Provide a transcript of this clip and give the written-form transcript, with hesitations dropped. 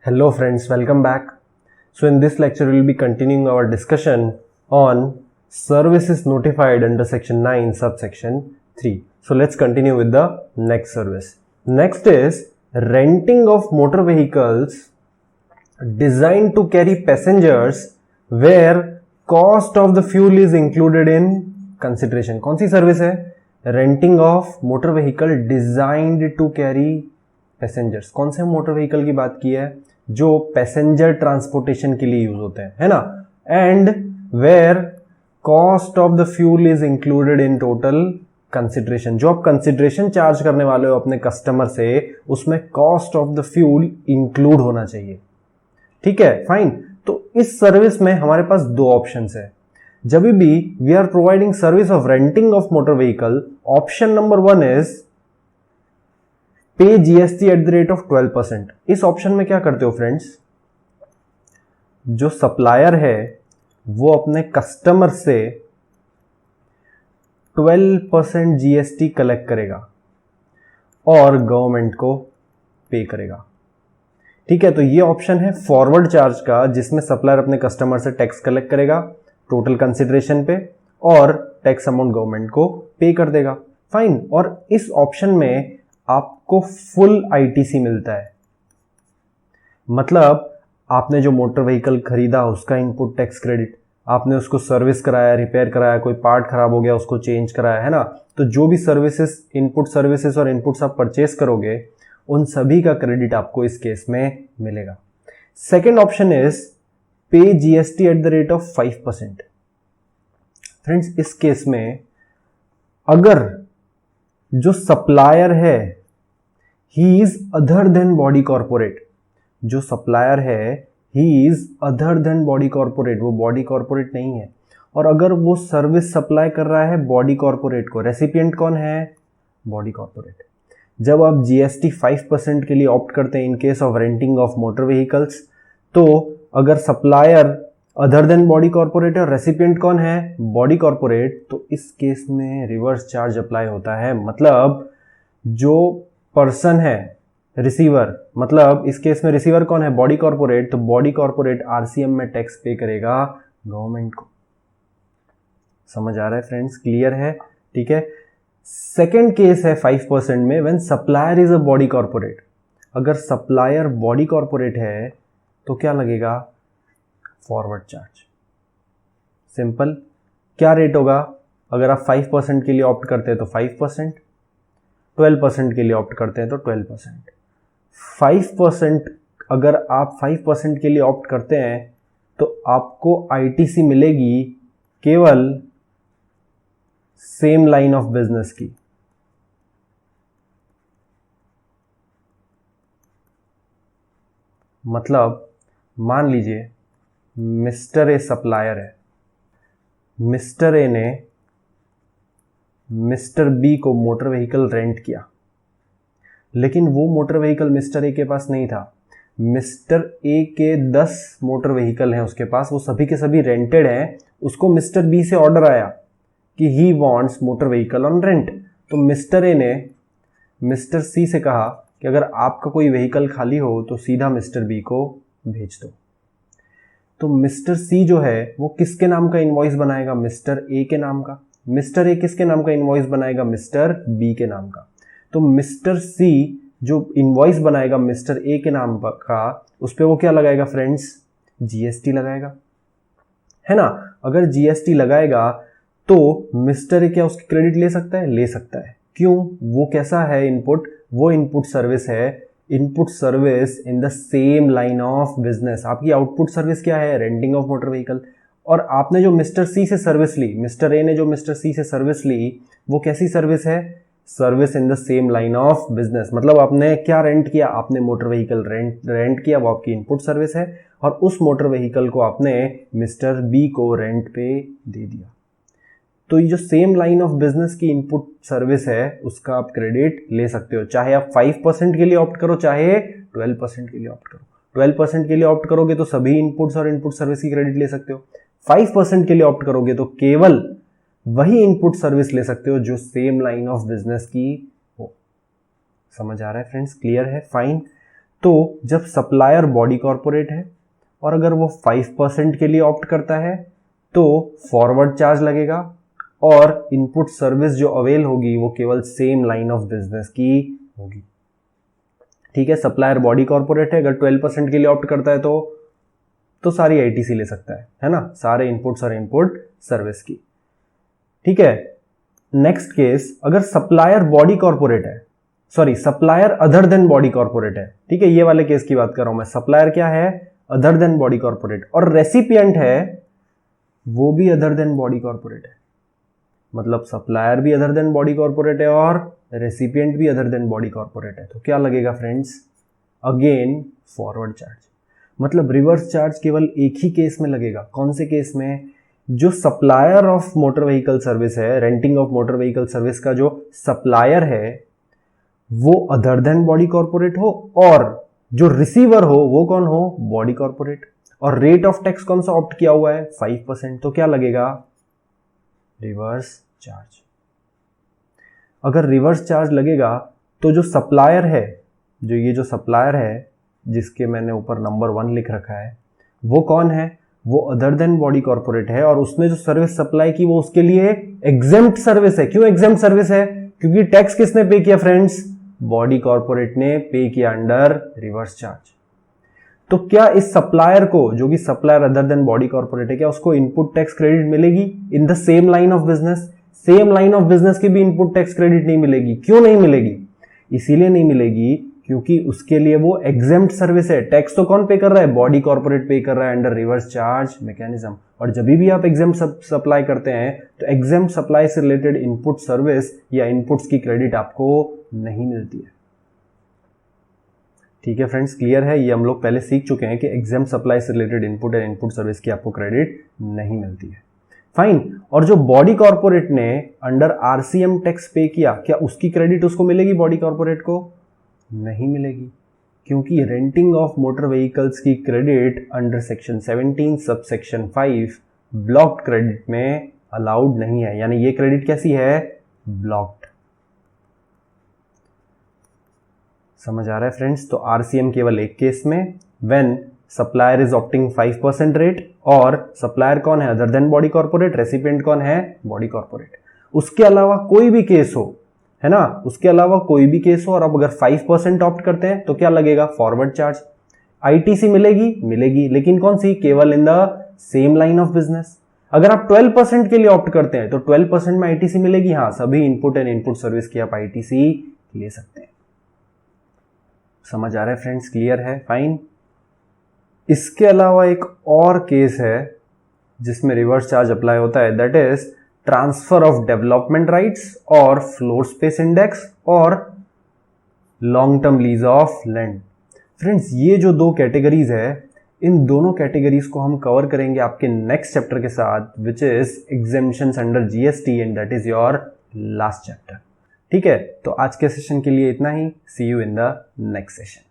Hello friends, welcome back. So in this lecture we will be continuing our discussion on services notified under section 9 subsection 3. So let's continue with the next service. Next is renting of motor vehicles designed to carry passengers where cost of the fuel is included in consideration. कौन सी service है? Renting of motor vehicle designed to carry passengers. कौन से motor vehicle की बात की है? जो पैसेंजर ट्रांसपोर्टेशन के लिए यूज होते हैं, है ना. And where cost of the fuel is included in total consideration. जो आप कंसिडरेशन चार्ज करने वाले हो अपने कस्टमर से, उसमें cost of the fuel include होना चाहिए. ठीक है, फाइन. तो इस सर्विस में हमारे पास दो ऑप्शंस है. जब भी we are providing service of renting of motor vehicle, option number 1 is pay GST at the rate of 12%. इस ऑप्शन में क्या करते हो फ्रेंड्स? जो सप्लायर है वो अपने कस्टमर से 12% जीएसटी कलेक्ट करेगा और गवर्नमेंट को पे करेगा. ठीक है, तो ये ऑप्शन है फॉरवर्ड चार्ज का, जिसमें सप्लायर अपने कस्टमर से टैक्स कलेक्ट करेगा टोटल कंसिडरेशन पे और टैक्स अमाउंट गवर्नमेंट को पे कर देगा. फाइन. और इस ऑप्शन में आपको फुल आईटीसी मिलता है. मतलब आपने जो मोटर व्हीकल खरीदा उसका इनपुट टैक्स क्रेडिट, आपने उसको सर्विस कराया, रिपेयर कराया, कोई पार्ट खराब हो गया उसको चेंज कराया, है ना. तो जो भी सर्विसेज, इनपुट सर्विसेज और इनपुट्स आप परचेस करोगे, उन सभी का क्रेडिट आपको इस केस में मिलेगा. Second option is pay GST at the rate of 5%. Friends, इस केस में अगर जो सप्लायर है he is other than body corporate, जो सप्लायर है he is other than body corporate, वो बॉडी कॉर्पोरेट नहीं है, और अगर वो सर्विस सप्लाई कर रहा है बॉडी कॉर्पोरेट को, रेसिपिएंट कौन है? Body corporate. जब आप जीएसटी 5% के लिए ऑप्ट करते हैं in case of renting of motor vehicles, तो अगर supplier other than body corporate और रेसिपिएंट कौन है? बॉडी कॉर्पोरेट, तो इस केस में रिवर्स चार्ज अप्लाई होता है. मतलब जो पर्सन है रिसीवर, मतलब इस केस में रिसीवर कौन है? Body corporate. तो बॉडी कॉर्पोरेट आरसीएम में टैक्स पे करेगा गवर्नमेंट को. समझ आ रहा है फ्रेंड्स? क्लियर है? ठीक है. सेकेंड केस है 5% में, when supplier is a body corporate. अगर सप्लायर बॉडी कॉर्पोरेट है तो क्या लगेगा? Forward charge. सिंपल. क्या रेट होगा? अगर आप 5% के लिए ऑप्ट करते हैं तो 5%, 12% के लिए ऑप्ट करते हैं तो 12%. 5%, अगर आप 5% के लिए ऑप्ट करते हैं तो आपको आईटीसी मिलेगी केवल सेम लाइन ऑफ बिजनेस की. मतलब मान लीजिए मिस्टर ए सप्लायर है, मिस्टर ए ने मिस्टर बी को मोटर व्हीकल रेंट किया, लेकिन वो मोटर व्हीकल मिस्टर ए के पास नहीं था. मिस्टर ए के 10 मोटर व्हीकल हैं उसके पास, वो सभी के सभी रेंटेड हैं. उसको मिस्टर बी से ऑर्डर आया कि he wants motor vehicle on rent. तो मिस्टर ए ने मिस्टर सी से कहा कि अगर आपका कोई व्हीकल खाली हो तो सीधा मिस्टर बी को भेज दो. तो मिस्टर सी जो है वो किसके नाम का इनवॉइस बनाएगा? मिस्टर ए के नाम का. मिस्टर ए किसके नाम का इनवॉइस बनाएगा? मिस्टर बी के नाम का. तो मिस्टर सी जो इनवॉइस बनाएगा मिस्टर ए के नाम का, उस पर वो क्या लगाएगा फ्रेंड्स? जीएसटी लगाएगा, है ना. अगर जीएसटी लगाएगा तो मिस्टर ए क्या उसकी क्रेडिट ले सकता है? ले सकता है. क्यों? वो कैसा है इनपुट? वो इनपुट सर्विस है, input service in the same line of business. आपकी आउटपुट सर्विस क्या है? Renting of motor vehicle. और आपने जो मिस्टर सी से सर्विस ली, मिस्टर ए ने जो मिस्टर सी से सर्विस ली, वो कैसी सर्विस है? Service in the same line of business. मतलब आपने क्या रेंट किया? आपने मोटर व्हीकल रेंट किया, वो आपकी इनपुट सर्विस है, और उस मोटर व्हीकल को आपने मिस्टर बी को रेंट पे दे दिया. तो ये जो सेम लाइन ऑफ बिजनेस की इनपुट सर्विस है उसका आप क्रेडिट ले सकते हो, चाहे आप 5% के लिए ऑप्ट करो, चाहे 12% के लिए ऑप्ट करो. 12% के लिए ऑप्ट करोगे तो सभी इनपुट्स और इनपुट सर्विस की क्रेडिट ले सकते हो. 5% के लिए ऑप्ट करोगे तो केवल वही इनपुट सर्विस ले सकते हो जो सेम लाइन ऑफ बिजनेस की हो. समझ आ रहा है फ्रेंड्स? क्लियर है? फाइन. तो जब सप्लायर बॉडी कॉर्पोरेट है और अगर वो 5% के लिए ऑप्ट करता है तो फॉरवर्ड चार्ज लगेगा और इनपुट सर्विस जो अवेल होगी वो केवल सेम लाइन ऑफ बिजनेस की होगी। ठीक है, सप्लायर बॉडी कॉर्पोरेट है, अगर 12% के लिए ऑप्ट करता है तो सारी आईटीसी ले सकता है ना, सारे इनपुट्स और इनपुट सर्विस की। ठीक है, नेक्स्ट केस, अगर सप्लायर बॉडी कॉर्पोरेट है, sorry supplier other than body corporate है। ठीक है, ये वाले केस की बात कर रहा हूं मैं। सप्लायर क्या है? अदर देन बॉडी कॉर्पोरेट, और रेसिपिएंट है वो भी अदर देन बॉडी कॉर्पोरेट है। मतलब सप्लायर भी अदर देन बॉडी कॉर्पोरेट है और रेसिपिएंट भी अदर देन बॉडी कॉर्पोरेट है। तो क्या लगेगा फ्रेंड्स? Again forward charge. मतलब रिवर्स चार्ज केवल एक ही केस में लगेगा। कौन से केस में? जो supplier of motor vehicle service है, renting of motor vehicle service का जो सप्लायर है वो अदर देन बॉडी कॉर्पोरेट हो और जो रिसीवर हो वो कौन हो? Body corporate. और रेट ऑफ टैक्स कौन सा ऑप्ट किया हुआ है? 5%। तो क्या लगेगा? Reverse charge. अगर रिवर्स चार्ज लगेगा तो जो सप्लायर है, जो सप्लायर है जिसके मैंने ऊपर नंबर 1 लिख रखा है, वो कौन है? वो अदर देन बॉडी कॉर्पोरेट है और उसने जो सर्विस सप्लाई की वो उसके लिए एग्जेम्प्ट सर्विस है। क्यों एग्जेम्प्ट सर्विस है? क्योंकि टैक्स किसने पे किया फ्रेंड्स? बॉडी कॉर्पोरेट ने पे किया अंडर रिवर्स चार्ज। तो क्या इस सप्लायर को, जो कि supplier other than body corporate है, क्या उसको इनपुट टैक्स क्रेडिट मिलेगी in the same line of business? Same line of business की भी इनपुट टैक्स क्रेडिट नहीं मिलेगी। क्यों नहीं मिलेगी? इसीलिए नहीं मिलेगी क्योंकि उसके लिए वो एग्जेम्प्ट सर्विस है। टैक्स तो कौन पे कर रहा है? बॉडी कॉर्पोरेट पे कर रहा है अंडर रिवर्स चार्ज मैकेनिज्म। और जब भी आप एग्जेम्प्ट सप्लाई करते हैं तो एग्जेम्प्ट सप्लाई से रिलेटेड इनपुट सर्विस या इनपुट्स की क्रेडिट आपको नहीं मिलती है। ठीक है फ्रेंड्स, क्लियर है? ये हम लोग पहले सीख चुके हैं कि एग्जेम्प्ट सप्लाई से related input and input service की आपको क्रेडिट नहीं मिलती है। फाइन। और जो बॉडी कॉर्पोरेट ने अंडर आरसीएम टैक्स पे किया, क्या उसकी क्रेडिट उसको मिलेगी? बॉडी कॉर्पोरेट को नहीं मिलेगी, क्योंकि रेंटिंग ऑफ मोटर व्हीकल्स की credit under section 17 subsection 5 blocked credit में अलाउड नहीं है। यानी ये क्रेडिट कैसी है? ब्लॉक्ड। समझ आ रहा है फ्रेंड्स? तो आरसीएम केवल एक केस में, when supplier is opting 5% rate, और सप्लायर कौन है? Other than body corporate. Recipient कौन है? Body corporate. उसके अलावा कोई भी केस हो, है ना, उसके अलावा कोई भी केस हो और आप अगर 5% ऑप्ट करते हैं तो क्या लगेगा? Forward charge. आईटीसी मिलेगी? मिलेगी, लेकिन कौन सी? केवल in the same line of business. अगर आप 12% के लिए ऑप्ट करते हैं तो 12% में आईटीसी मिलेगी। हाँ, सभी इनपुट एंड इनपुट सर्विस की आप आईटीसी ले सकते हैं। समझ आ रहा है फ्रेंड्स? क्लियर है? फाइन। इसके अलावा एक और केस है जिसमें रिवर्स चार्ज अप्लाई होता है, that is transfer of development rights और फ्लोर स्पेस इंडेक्स और long term lease of land. Friends, ये जो दो कैटेगरीज है, इन दोनों कैटेगरीज को हम कवर करेंगे आपके नेक्स्ट चैप्टर के साथ, which is exemptions under GST, and that is your last chapter. ठीक है, तो आज के सेशन के लिए इतना ही। See you in the next session.